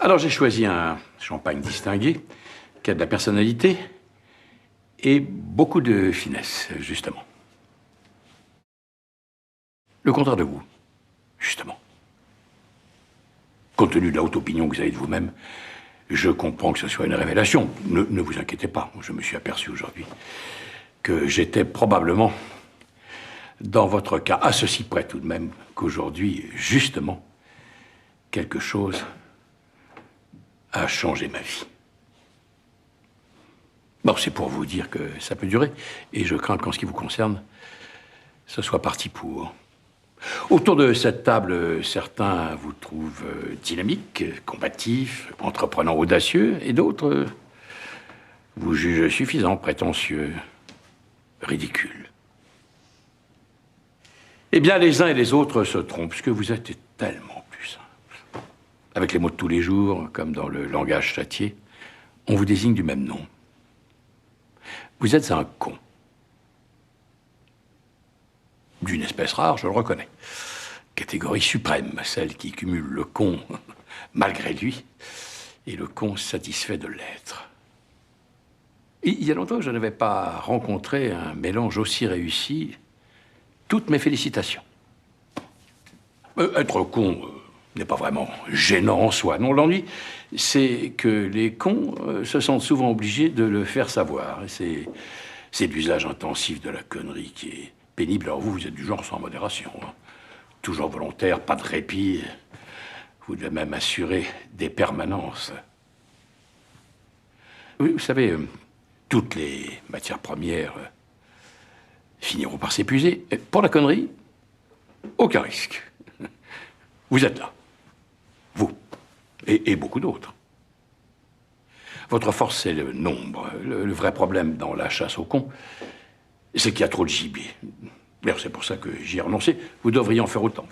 Alors j'ai choisi un champagne distingué, qui a de la personnalité et beaucoup de finesse, justement. Le contraire de vous, justement. Compte tenu de la haute opinion que vous avez de vous-même, je comprends que ce soit une révélation. Ne vous inquiétez pas, je me suis aperçu aujourd'hui que j'étais probablement, dans votre cas, à ceci près tout de même, qu'aujourd'hui, justement, quelque chose a changé ma vie. Bon, c'est pour vous dire que ça peut durer, et je crains qu'en ce qui vous concerne, ce soit parti pour. Autour de cette table, certains vous trouvent dynamique, combatif, entreprenant audacieux, et d'autres vous jugent suffisant, prétentieux, ridicule. Eh bien, les uns et les autres se trompent, puisque vous êtes tellement plus simple. Avec les mots de tous les jours, comme dans le langage châtié, on vous désigne du même nom. Vous êtes un con. D'une espèce rare, je le reconnais. Catégorie suprême, celle qui cumule le con malgré lui et le con satisfait de l'être. Il y a longtemps que je n'avais pas rencontré un mélange aussi réussi. Toutes mes félicitations. Être con n'est pas vraiment gênant en soi. Non, l'ennui, c'est que les cons se sentent souvent obligés de le faire savoir. C'est l'usage intensif de la connerie qui est pénible. Alors vous êtes du genre sans modération. Hein. Toujours volontaire, pas de répit. Vous devez même assurer des permanences. Oui, vous savez, toutes les matières premières finiront par s'épuiser. Pour la connerie, aucun risque. Vous êtes là. Vous. Et beaucoup d'autres. Votre force, c'est le nombre. Le vrai problème dans la chasse aux cons, c'est qu'il y a trop de gibier. D'ailleurs, c'est pour ça que j'y ai renoncé. Vous devriez en faire autant.